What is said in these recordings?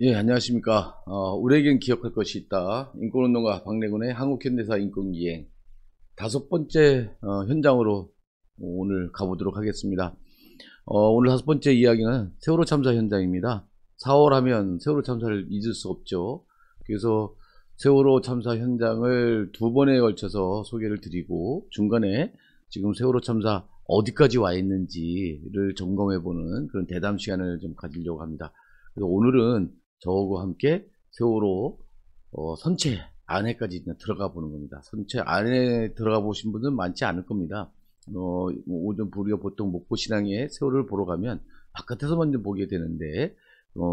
예, 안녕하십니까. 우리에겐 기억할 것이 있다. 인권운동가 박래군의 한국현대사 인권기행 다섯 번째 현장으로 오늘 가보도록 하겠습니다. 오늘 다섯 번째 이야기는 세월호 참사 현장입니다. 4월 하면 세월호 참사를 잊을 수 없죠. 그래서 세월호 참사 현장을 두 번에 걸쳐서 소개를 드리고 중간에 지금 세월호 참사 어디까지 와 있는지를 점검해보는 그런 대담 시간을 좀 가지려고 합니다. 그래서 오늘은 저하고 함께 세월호 선체 안에까지 들어가 보는 겁니다. 선체 안에 들어가 보신 분들은 많지 않을 겁니다. 오전 우리가 보통 목포신항에 세월호를 보러 가면 바깥에서 먼저 보게 되는데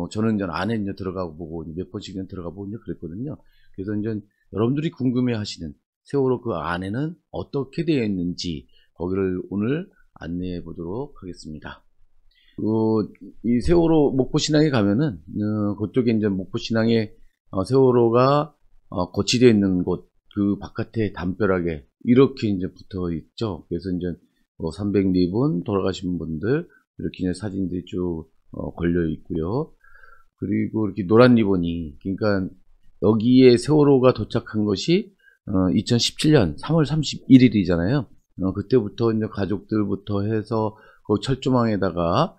저는 이제 안에 이제 들어가 보고 몇 번씩 들어가 보고 그랬거든요. 그래서 이제 여러분들이 궁금해 하시는 세월호 그 안에는 어떻게 되어 있는지 거기를 오늘 안내해 보도록 하겠습니다. 이 세월호 목포신항에 가면은 그쪽에 이제 목포신항에 세월호가 거치되어 있는 곳 그 바깥에 담벼락에 이렇게 이제 붙어 있죠. 그래서 이제 304분 돌아가신 분들 이렇게 이제 사진들이 쭉 걸려 있고요. 그리고 이렇게 노란 리본이, 그러니까 여기에 세월호가 도착한 것이 2017년 3월 31일이잖아요. 그때부터 이제 가족들부터 해서 그 철조망에다가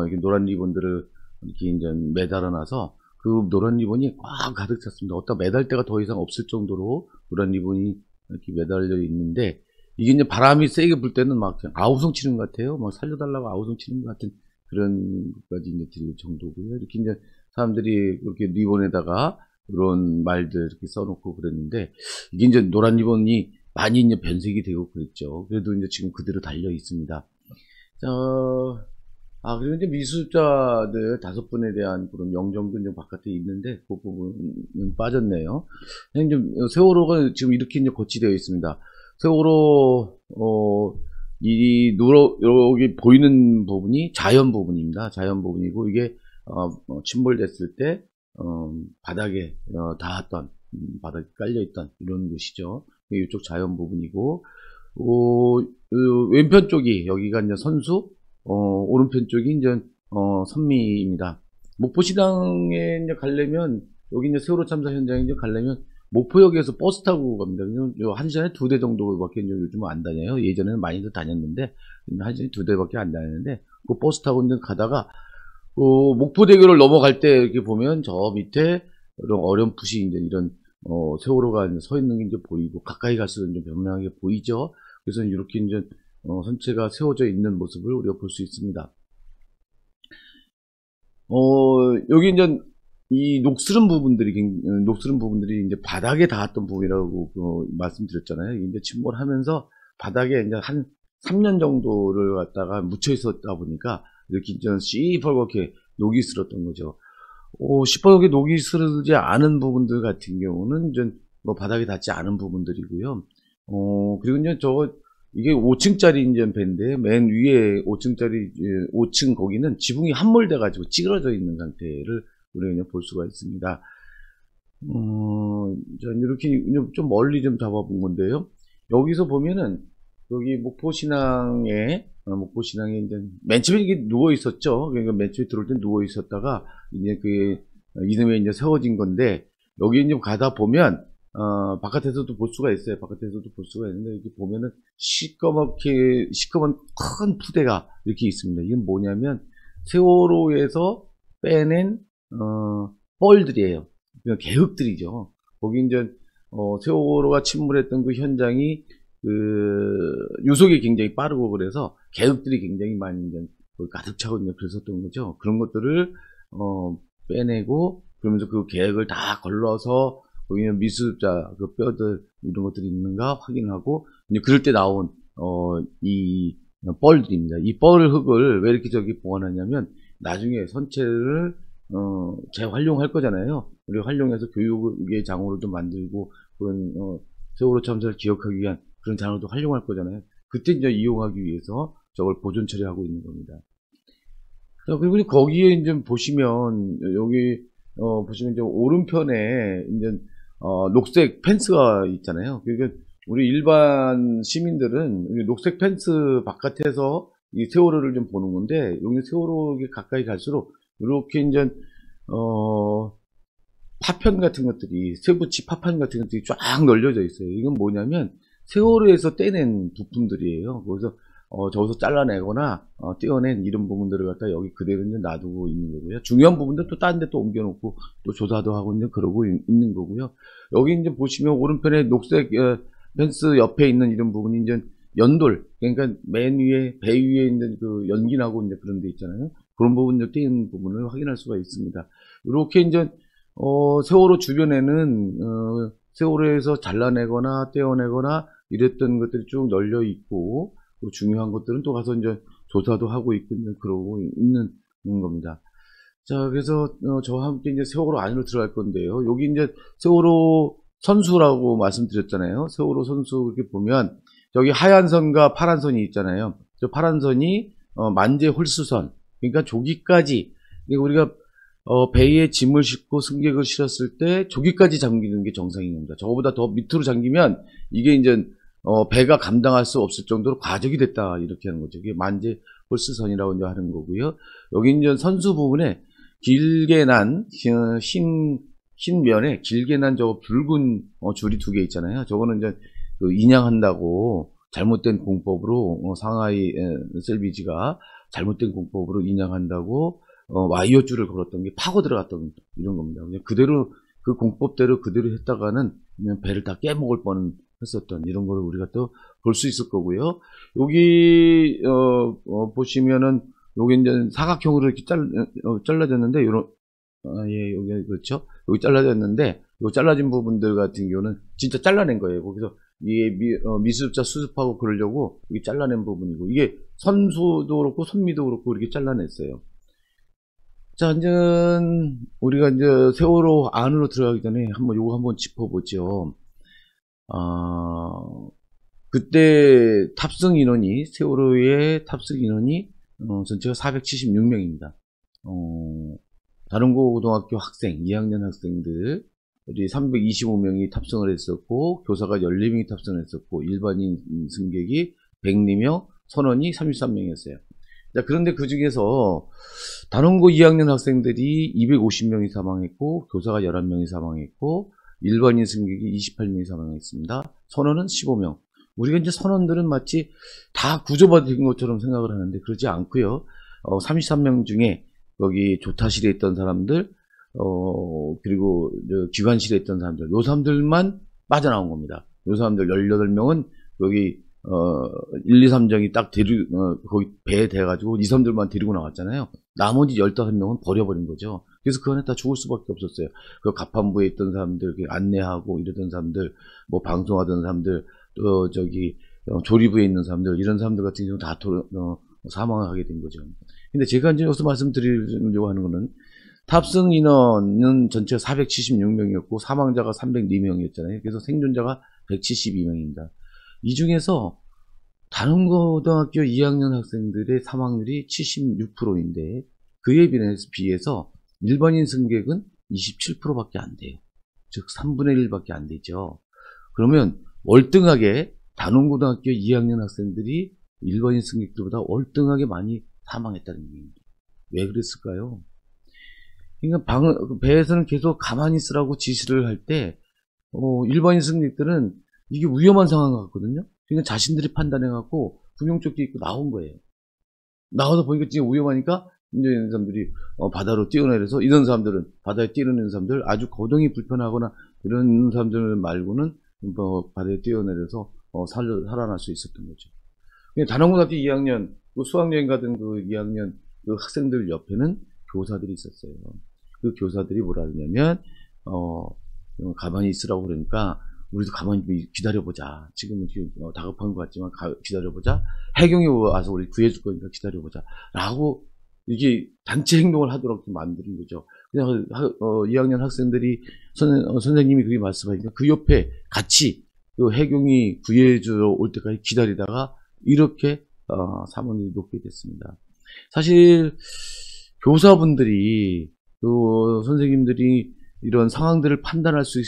이렇게 노란 리본들을 이렇게 이제 매달아 놔서 그 노란 리본이 꽉 가득 찼습니다. 어디다 매달 데가 더 이상 없을 정도로 노란 리본이 이렇게 매달려 있는데, 이게 이제 바람이 세게 불 때는 막 아우성 치는 것 같아요. 막 살려달라고 아우성 치는 것 같은 그런 것까지 이제 들릴 정도고요. 이렇게 이제 사람들이 이렇게 리본에다가 그런 말들 이렇게 써놓고 그랬는데, 이게 이제 노란 리본이 많이 이제 변색이 되고 그랬죠. 그래도 이제 지금 그대로 달려 있습니다. 그리고 이제 미수자들 5분에 대한 그런 영정도 이제 바깥에 있는데, 그 부분은 빠졌네요. 이제 세월호가 지금 이렇게 이제 거치되어 있습니다. 세월호, 여기 보이는 부분이 자연 부분입니다. 자연 부분이고, 이게, 침몰됐을 때, 바닥에, 닿았던, 바닥에 깔려있던 이런 곳이죠. 이쪽 자연 부분이고, 왼편 쪽이, 여기가 이제 선수, 오른편 쪽이 이제, 선미입니다. 목포시당에 이제 가려면, 여기 이제 세월호 참사 현장에 이제 가려면, 목포역에서 버스 타고 갑니다. 1시간에 2대 정도밖에 요즘은 안 다녀요. 예전에는 많이들 다녔는데, 1시간에 2대밖에 안 다녔는데, 그 버스 타고 이제 가다가, 목포대교를 넘어갈 때 이렇게 보면 저 밑에 이런 어렴풋이 이제 이런, 세월호가 이제 서 있는 게 이제 보이고, 가까이 갈수록 이제 변명하게 보이죠. 그래서 이렇게 이제, 선체가 세워져 있는 모습을 우리가 볼 수 있습니다. 여기 이제 이 녹슬은 부분들이 이제 바닥에 닿았던 부분이라고 말씀드렸잖아요. 이제 침몰하면서 바닥에 이제 한 3년 정도를 갖다가 묻혀 있었다 보니까 이렇게 이제 시뻘겋게 녹이 슬었던 거죠. 시뻘겋게 녹이 슬지 않은 부분들 같은 경우는 이제 뭐 바닥에 닿지 않은 부분들이고요. 그리고 이제 이게 5층짜리 이제 배인데, 맨 위에 5층짜리, 5층 거기는 지붕이 함몰돼가지고 찌그러져 있는 상태를 우리가 볼 수가 있습니다. 이렇게 좀 멀리 좀 잡아본 건데요. 여기서 보면은, 여기 목포신항에 이제 맨 처음에 이게 누워 있었죠. 그러니까 맨 처음에 들어올 때 누워 있었다가, 이제 이름에 이제 세워진 건데, 여기 이제 가다 보면, 바깥에서도 볼 수가 있어요. 바깥에서도 볼 수가 있는데, 이렇게 보면은 시꺼먼 큰 푸대가 이렇게 있습니다. 이건 뭐냐면, 세월호에서 빼낸, 뻘들이에요. 그냥 개흙들이죠. 거기 이제, 세월호가 침몰했던 그 현장이, 유속이 굉장히 빠르고 그래서 개흙들이 굉장히 많이 이제 가득 차고 이제 그랬었던 거죠. 그런 것들을, 빼내고, 그러면서 그 개흙을 다 걸러서, 거기는 미수자, 그 뼈들, 이런 것들이 있는가 확인하고, 이제 그럴 때 나온, 이 뻘들입니다. 이 뻘 흙을 왜 이렇게 보관하냐면, 나중에 선체를, 재활용할 거잖아요. 우리가 활용해서 교육의 장으로도 만들고, 그런, 세월호 참사를 기억하기 위한 그런 장으로도 활용할 거잖아요. 그때 이제 이용하기 위해서 저걸 보존 처리하고 있는 겁니다. 자, 그리고 거기에 이제 보시면, 여기, 보시면 이제 오른편에 이제 녹색 펜스가 있잖아요. 그러니까 우리 일반 시민들은 녹색 펜스 바깥에서 이 세월호를 좀 보는 건데, 여기 세월호에 가까이 갈수록 이렇게 이제 파편 같은 것들이, 쇠붙이 파편 같은 것들이 쫙 널려져 있어요. 이건 뭐냐면 세월호에서 떼낸 부품들이에요. 그래서 저기서 잘라내거나 떼어낸 이런 부분들을 갖다 여기 그대로 이제 놔두고 있는 거고요. 중요한 부분들 또 다른 데 또 옮겨놓고 또 조사도 하고 이제 그러고 있는 거고요. 여기 이제 보시면 오른편에 녹색 펜스 옆에 있는 이런 부분이 이제 연돌, 그러니까 맨 위에, 배 위에 있는 그 연기나고 이제 그런 데 있잖아요. 그런 부분들 띄는 부분을 확인할 수가 있습니다. 이렇게 이제 세월호 주변에는 세월호에서 잘라내거나 떼어내거나 이랬던 것들이 쭉 널려 있고, 또 중요한 것들은 또 가서 이제 조사도 하고 있고 그러고 있는 겁니다. 자, 그래서 저와 함께 이제 세월호 안으로 들어갈 건데요. 여기 이제 세월호 선수라고 말씀드렸잖아요. 세월호 선수 이렇게 보면 여기 하얀 선과 파란 선이 있잖아요. 저 파란 선이 만재 홀수선, 그러니까 조기까지, 그러니까 우리가 배에 짐을 싣고 승객을 실었을 때 조기까지 잠기는 게 정상입니다. 저거보다 더 밑으로 잠기면 이게 이제 배가 감당할 수 없을 정도로 과적이 됐다, 이렇게 하는 거죠. 이게 만재 홀수선이라고 이제 하는 거고요. 여기 이제 선수 부분에 길게 난 흰 면에 길게 난 저 붉은 줄이 2개 있잖아요. 저거는 이제 그 인양한다고 잘못된 공법으로 상하이 셀비지가 잘못된 공법으로 인양한다고 와이어 줄을 걸었던 게 파고 들어갔던 이런 겁니다. 그냥 그대로 그 공법대로 그대로 했다가는 그냥 배를 다 깨먹을 뻔했었던 이런 걸 우리가 또 볼 수 있을 거고요. 여기 보시면은 여기 이제 사각형으로 이렇게 잘라졌는데 요런 예, 여기 그렇죠. 여기 잘라졌는데 요 잘라진 부분들 같은 경우는 진짜 잘라낸 거예요. 거기서 이게 미수습자 수습하고 그러려고 여기 잘라낸 부분이고, 이게 선수도 그렇고 선미도 그렇고 이렇게 잘라냈어요. 자, 이제 우리가 이제 세월호 안으로 들어가기 전에 요거 한번 짚어보죠. 그때 탑승 인원이, 세월호의 탑승 인원이 전체가 476명입니다. 다른고등학교 학생, 2학년 학생들이 325명이 탑승을 했었고, 교사가 14명이 탑승을 했었고, 일반인 승객이 104명, 선원이 33명이었어요. 자, 그런데 그 중에서 단원고 2학년 학생들이 250명이 사망했고, 교사가 11명이 사망했고, 일반인 승객이 28명이 사망했습니다. 선원은 15명. 우리가 이제 선원들은 마치 다 구조받은 것처럼 생각을 하는데 그러지 않고요. 33명 중에 여기 조타실에 있던 사람들, 그리고 기관실에 있던 사람들, 요 사람들만 빠져나온 겁니다. 요 사람들 18명은 여기 1, 2, 3정이 딱 거기 배에 대가지고 2, 3들만 데리고 나왔잖아요. 나머지 15명은 버려버린 거죠. 그래서 그 안에 다 죽을 수밖에 없었어요. 그 가판부에 있던 사람들, 안내하고 이러던 사람들, 뭐 방송하던 사람들, 또 저기 조리부에 있는 사람들, 이런 사람들 같은 경우 다 사망을 하게 된 거죠. 근데 제가 이제 여기서 말씀드리려고 하는 거는, 탑승 인원은 전체가 476명이었고 사망자가 304명이었잖아요. 그래서 생존자가 172명입니다. 이 중에서 다른 고등학교 2학년 학생들의 사망률이 76%인데 그에 비해서 일반인 승객은 27%밖에 안 돼요. 즉 3분의 1밖에 안 되죠. 그러면 월등하게 단원고등학교 2학년 학생들이 일반인 승객들보다 월등하게 많이 사망했다는 얘기입니다. 왜 그랬을까요? 그러니까 배에서는 계속 가만히 있으라고 지시를 할 때 일반인 승객들은 이게 위험한 상황 같거든요. 그러니까 자신들이 판단해갖고 구명조끼 입고 나온 거예요. 나와서 보니까 진짜 위험하니까 이제 이런 사람들이 바다로 뛰어내려서, 이런 사람들은 바다에 뛰어내리는 사람들, 아주 거동이 불편하거나 이런 사람들 말고는 바다에 뛰어내려서 살아날 수 있었던 거죠. 단원고등학교 2학년 수학여행 가던 그 2학년 그 학생들 옆에는 교사들이 있었어요. 그 교사들이 뭐라 하냐면 가만히 있으라고 그러니까 우리도 가만히 기다려보자. 지금은 다급한 것 같지만 기다려보자. 해경이 와서 우리 구해줄 거니까 기다려보자. 라고 이게 단체 행동을 하도록 만드는 거죠. 그냥 2학년 학생들이 선생님이 그렇게 말씀하니까 그 옆에 같이 그 해경이 구해주러 올 때까지 기다리다가 이렇게 사망률이 높게 됐습니다. 사실 교사분들이 또 선생님들이 이런 상황들을 판단할 수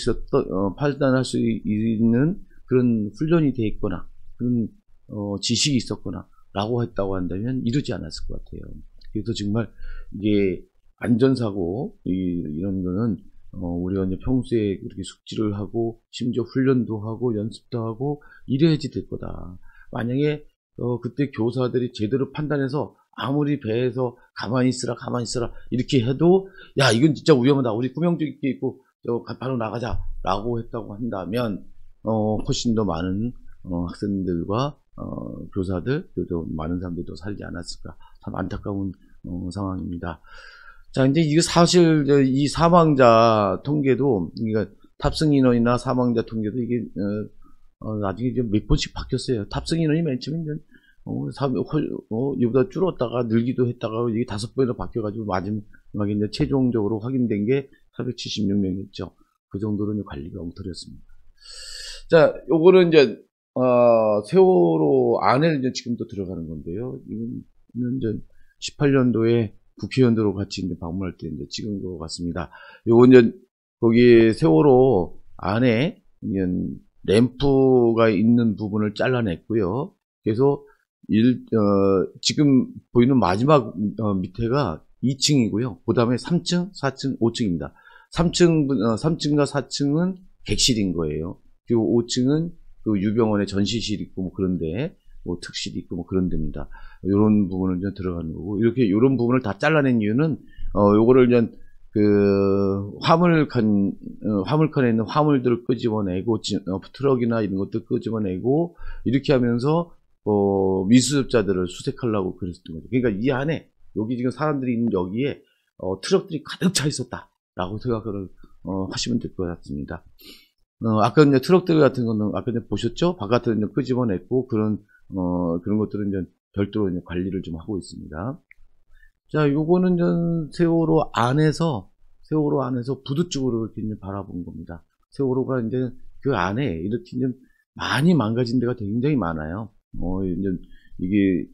있는 그런 훈련이 돼 있거나 그런 지식이 있었거나 라고 했다고 한다면 이러지 않았을 것 같아요. 그래서 정말 이게 안전사고 이런 거는 우리가 이제 평소에 그렇게 숙지를 하고, 심지어 훈련도 하고, 연습도 하고, 이래야지 될 거다. 만약에, 그때 교사들이 제대로 판단해서, 아무리 배에서 가만히 있으라, 이렇게 해도, 야, 이건 진짜 위험하다. 우리 구명조 있게 입고, 바로 나가자. 라고 했다고 한다면, 훨씬 더 많은, 학생들과, 교사들, 또 많은 사람들도 살지 않았을까. 참 안타까운, 상황입니다. 자, 이제 이거 사실, 이 사망자 통계도, 그러니까 탑승 인원이나 사망자 통계도 이게, 나중에 이제 몇 번씩 바뀌었어요. 탑승 인원이 맨 처음에 이제, 이보다 줄었다가 늘기도 했다가 이게 5번이나 바뀌어가지고 마지막에 이제 최종적으로 확인된 게 476명이었죠. 그 정도로 이제 관리가 엉터리였습니다. 자, 요거는 이제, 세월호 안에 이제 지금도 들어가는 건데요. 이거는 이제 18년도에 국회의원들하고 같이 이제 방문할 때 이제 찍은 것 같습니다. 요거 이제 거기 세월호 안에 이제 램프가 있는 부분을 잘라냈고요. 그래서 지금 보이는 마지막 밑에가 2층이고요. 그 다음에 3층, 4층, 5층입니다. 3층과 4층은 객실인 거예요. 그리고 5층은 그 유병원의 전시실 있고 뭐 그런데 뭐 특실이 있고 뭐 그런 데입니다. 요런 부분을 이제 들어가는 거고, 이렇게 요런 부분을 다 잘라낸 이유는 요거를 이제 그 화물칸에 있는 화물들을 끄집어내고 트럭이나 이런 것들 끄집어내고 이렇게 하면서 미수습자들을 수색하려고 그랬던 거죠. 그러니까 이 안에 여기 지금 사람들이 있는 여기에 트럭들이 가득 차 있었다라고 생각을 하시면 될 것 같습니다. 아까 이제 트럭들 같은 거는 아까 이제 보셨죠? 바깥에 이제 끄집어냈고 그런 것들은 이제 별도로 이제 관리를 좀 하고 있습니다. 자, 요거는 전 세월호 안에서 부두 쪽으로 이렇게 이제 바라본 겁니다. 세월호가 이제 그 안에 이렇게 이제 많이 망가진 데가 굉장히 많아요. 이제 이게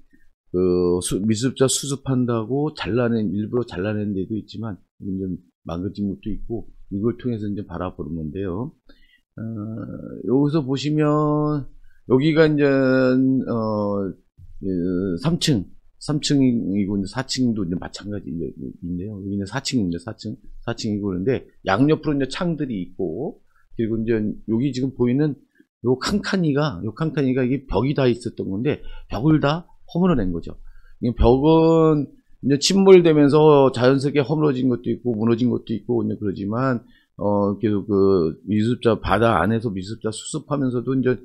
미수습자 수습한다고 일부러 잘라낸 데도 있지만 이제 망가진 것도 있고 이걸 통해서 이제 바라보는 건데요. 여기서 보시면 여기가 이제 3층이고 이제 4층도 이제 마찬가지인데요. 여기는 4층입니다. 4층이고 그런데 양옆으로 이제 창들이 있고, 그리고 이제 여기 지금 보이는 요 칸칸이가 이게 벽이 다 있었던 건데 벽을 다 허물어낸 거죠. 벽은 이제 침몰되면서 자연스럽게 허물어진 것도 있고 무너진 것도 있고 이제 그러지만 계속 그 미수습자 바다 안에서 미수습자 수습하면서도 이제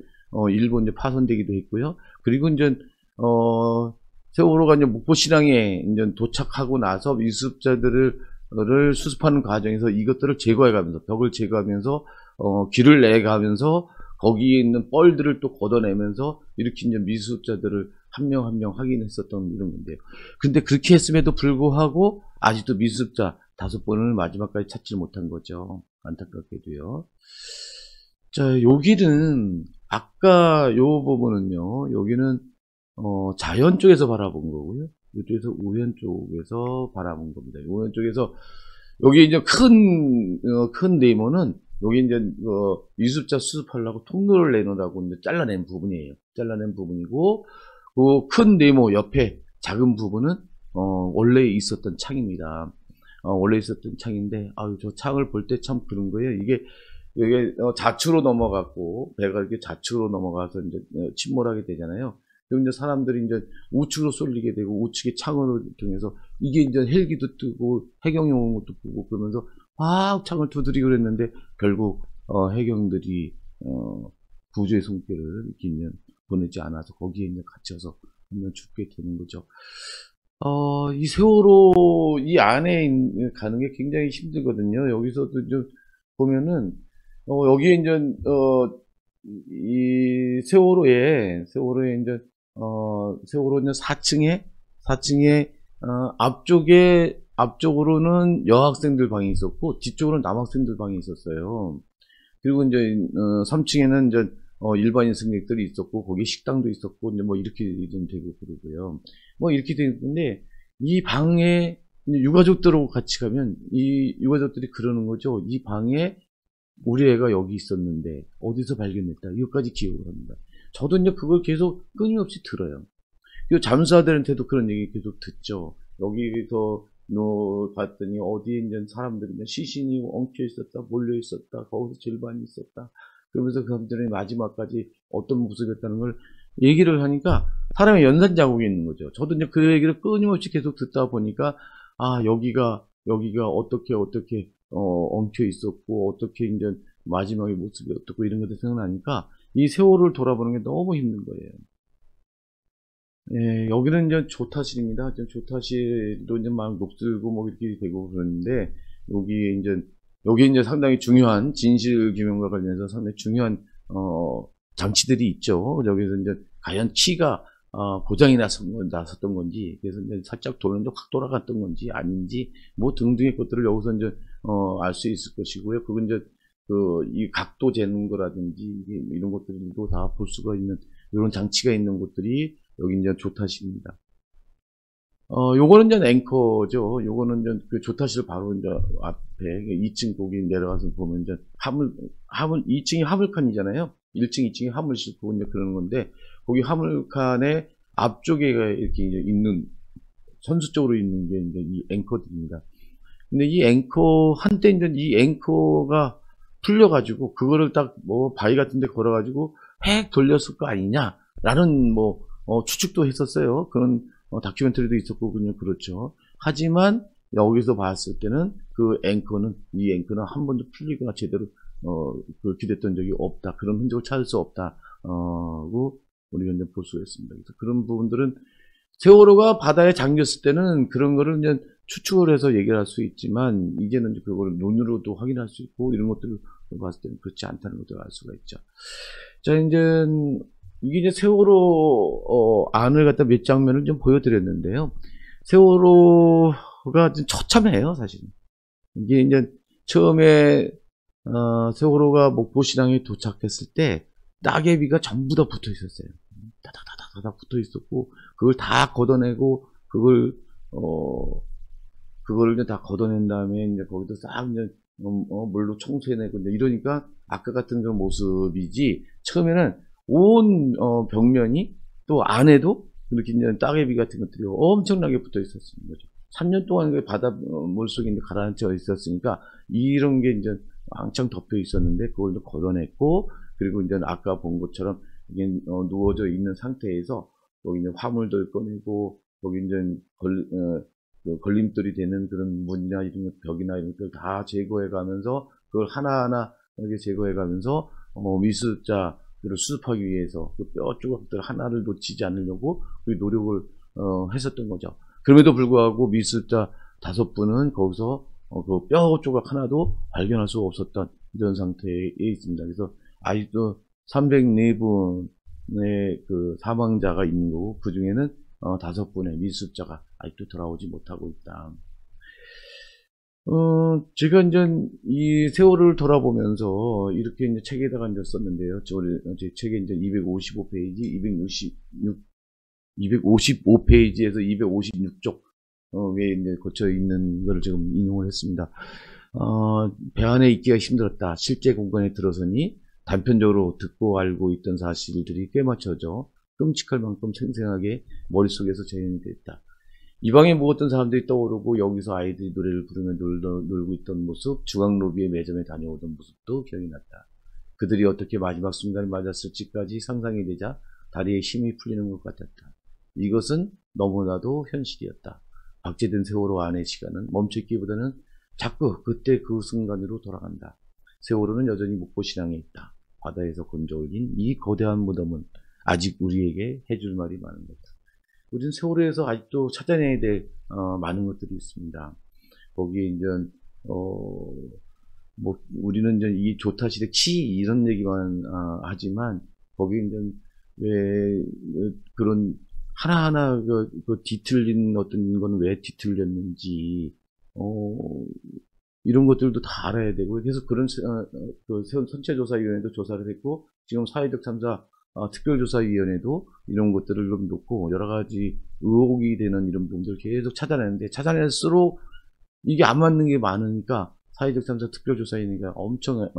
일부 이제 파손되기도 했고요. 그리고 이제 세월호가 이제 목포시장에 이제 도착하고 나서 미수습자들을 수습하는 과정에서 이것들을 제거해가면서 벽을 제거하면서 길을 내가면서 거기에 있는 뻘들을 또 걷어내면서 이렇게 이제 미수습자들을 한 명 한 명 확인했었던 이런 건데요. 근데 그렇게 했음에도 불구하고 아직도 미수습자 5번을 마지막까지 찾지 못한 거죠. 안타깝게도요. 자, 여기는 아까 요 부분은요. 여기는 자연 쪽에서 바라본 거고요. 이쪽에서 우연 쪽에서 바라본 겁니다. 우연 쪽에서 여기 이제 큰 네모는 여기 이제 미수습자 수습하려고 통로를 내놓으라고 이제 잘라낸 부분이에요. 잘라낸 부분이고 그 큰 네모 옆에 작은 부분은 원래 있었던 창입니다. 원래 있었던 창인데 저 창을 볼 때 참 그런 거예요. 이게 좌측으로 넘어갔고 배가 이렇게 좌측으로 넘어가서 이제 침몰하게 되잖아요. 그럼 이제 사람들이 이제 우측으로 쏠리게 되고 우측의 창을 통해서 이게 이제 헬기도 뜨고 해경이 오는 것도 보고 그러면서 막 창을 두드리고 그랬는데 결국 해경들이 구조의 손길을 이렇게 보내지 않아서 거기에 이제 갇혀서 죽게 되는 거죠. 이 세월호 이 안에 가는 게 굉장히 힘들거든요. 여기서도 좀 보면은 여기에 이제 이 세월호에 이제 세월호 이제 4층에 앞쪽으로는 여학생들 방이 있었고 뒤쪽으로는 남학생들 방이 있었어요. 그리고 이제 3층에는 이제 일반인 승객들이 있었고 거기 식당도 있었고 이제 뭐 이렇게 좀 되고 그러고요. 뭐 이렇게 되는데 이 방에 유가족들하고 같이 가면 이 유가족들이 그러는 거죠. 이 방에 우리 애가 여기 있었는데 어디서 발견했다. 이것까지 기억을 합니다. 저도 이제 그걸 계속 끊임없이 들어요. 그리고 잠수사들한테도 그런 얘기 계속 듣죠. 여기서 봤더니 어디에 이제 사람들이 시신이 엉켜 있었다, 몰려 있었다, 거기서 질반이 있었다. 그러면서 그 사람들이 마지막까지 어떤 모습이었다는 걸 얘기를 하니까 사람의 연산 자국이 있는 거죠. 저도 이제 그 얘기를 끊임없이 계속 듣다 보니까 아, 여기가 어떻게 엉켜 있었고 어떻게 이제 마지막의 모습이 어떻고 이런 것들이 생각나니까 이 세월을 돌아보는 게 너무 힘든 거예요. 예, 여기는 이제 조타실입니다. 조타실도 이제 막 녹슬고 뭐 이렇게 되고 그러는데 여기 이제 상당히 중요한 진실 규명과 관련해서 상당히 중요한 장치들이 있죠. 여기서 이제 과연 키가 고장이 났었던 건지, 그래서 이제 살짝 돌는데 확 돌아갔던 건지 아닌지 뭐 등등의 것들을 여기서 이제 알 수 있을 것이고요. 그건 이제 이 각도 재는 거라든지 이런 것들도 다 볼 수가 있는 이런 장치가 있는 곳들이 여기 이제 조타실입니다. 요거는 이제 앵커죠. 요거는 이제 그 조타실 바로 이제 앞에 2층 거기 내려가서 보면 이제 2층이 화물칸이잖아요. 1층, 2층이 화물실 그거 이제 그러는 건데, 거기 화물칸의 앞쪽에 이렇게 이제 있는, 선수 쪽으로 있는 게 이제 이 앵커들입니다. 근데 이 앵커, 한때 이제 이 앵커가 풀려가지고, 그거를 딱 뭐 바위 같은 데 걸어가지고 획 돌렸을 거 아니냐라는 뭐, 추측도 했었어요. 그런 다큐멘터리도 있었고, 그냥 그렇죠. 하지만 여기서 봤을 때는 이 앵커는 한 번도 풀리거나 제대로 그렇게 됐던 적이 없다. 그런 흔적을 찾을 수 없다. 고 우리가 이제 볼 수가 있습니다. 그래서 그런 부분들은 세월호가 바다에 잠겼을 때는 그런 거를 이제 추측을 해서 얘기를 할 수 있지만, 이제는 그걸 눈으로도 확인할 수 있고, 이런 것들을 봤을 때는 그렇지 않다는 것들을 알 수가 있죠. 자, 이게 이제 세월호, 안을 갖다 몇 장면을 좀 보여드렸는데요. 세월호가 좀 처참해요, 사실은. 이게 이제 처음에, 세월호가 목포시장에 도착했을 때, 따개비가 전부 다 붙어 있었어요. 다다다다다 붙어 있었고, 그걸 다 걷어내고, 그걸 이제 다 걷어낸 다음에, 이제 거기도 싹 이제, 물로 청소해내고, 이제 이러니까, 아까 같은 그런 모습이지, 처음에는 온, 벽면이, 또 안에도, 이렇게 이제 따개비 같은 것들이 엄청나게 붙어 있었던 거죠. 3년 동안 그 바다 물속에 이제 가라앉혀 있었으니까, 이런 게 이제 왕창 덮여 있었는데, 그걸 이제 걷어냈고, 그리고 이제 아까 본 것처럼, 이게 누워져 있는 상태에서, 여기 이제 화물들 꺼내고, 여기 이제 걸림돌이 되는 그런 문이나 이런 것, 벽이나 이런 것들 다 제거해 가면서, 그걸 하나하나 이렇게 제거해 가면서, 미수자들을 수습하기 위해서 그 뼈 조각들 하나를 놓치지 않으려고 그 노력을, 했었던 거죠. 그럼에도 불구하고 미수자 5분은 거기서, 그 뼈 조각 하나도 발견할 수 없었던 이런 상태에 있습니다. 그래서 아직도 304분의 그 사망자가 있는 거고, 그 중에는 5분의 미수자가 아직도 돌아오지 못하고 있다. 제가 이제 이 세월을 돌아보면서 이렇게 이제 책에다가 이제 썼는데요. 제 책에 이제 255페이지, 255페이지에서 256쪽, 에 이제 거쳐 있는 거를 지금 인용을 했습니다. 배 안에 있기가 힘들었다. 실제 공간에 들어서니 단편적으로 듣고 알고 있던 사실들이 꽤 맞춰져 끔찍할 만큼 생생하게 머릿속에서 재현이 됐다. 이 방에 묵었던 사람들이 떠오르고, 여기서 아이들이 노래를 부르며 놀고 있던 모습, 중앙로비에 매점에 다녀오던 모습도 기억이 났다. 그들이 어떻게 마지막 순간을 맞았을지까지 상상이 되자 다리에 힘이 풀리는 것 같았다. 이것은 너무나도 현실이었다. 박제된 세월호 안의 시간은 멈춰있기보다는 자꾸 그때 그 순간으로 돌아간다. 세월호는 여전히 목포시장에 있다. 바다에서 건져올린 이 거대한 무덤은 아직 우리에게 해줄 말이 많은 것이다. 우리는 세월호에서 아직도 찾아내야 될 많은 것들이 있습니다. 거기에 이제 뭐 우리는 이제 이 조타실의 치 이런 얘기만 하지만, 거기에 이제 왜 그런 하나하나 그 뒤틀린 어떤 건 왜 뒤틀렸는지 이런 것들도 다 알아야 되고, 그래서 그런 그 선체조사위원회도 조사를 했고, 지금 사회적 참사 특별조사위원회도 이런 것들을 좀 놓고 여러 가지 의혹이 되는 이런 부분들을 계속 찾아내는데, 찾아낼수록 이게 안 맞는 게 많으니까 사회적 참사 특별조사위원회가 엄청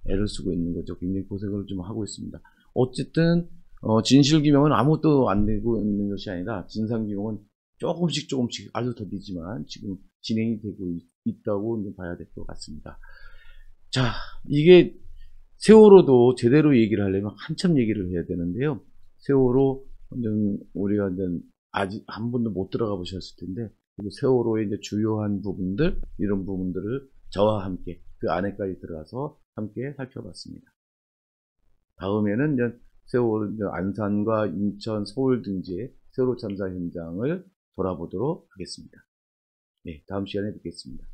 애를 쓰고 있는 거죠. 굉장히 고생을 좀 하고 있습니다. 어쨌든 진실규명은 아무것도 안 되고 있는 것이 아니라 진상규명은 조금씩 아주 더디지만 지금 진행이 되고 있다고 봐야 될 것 같습니다. 자, 이게 세월호도 제대로 얘기를 하려면 한참 얘기를 해야 되는데요. 세월호 우리가 이제 아직 한 번도 못 들어가 보셨을 텐데, 세월호의 이제 주요한 부분들, 이런 부분들을 저와 함께 그 안에까지 들어가서 함께 살펴봤습니다. 다음에는 이제 세월호 안산과 인천, 서울 등지의 세월호 참사 현장을 돌아보도록 하겠습니다. 네, 다음 시간에 뵙겠습니다.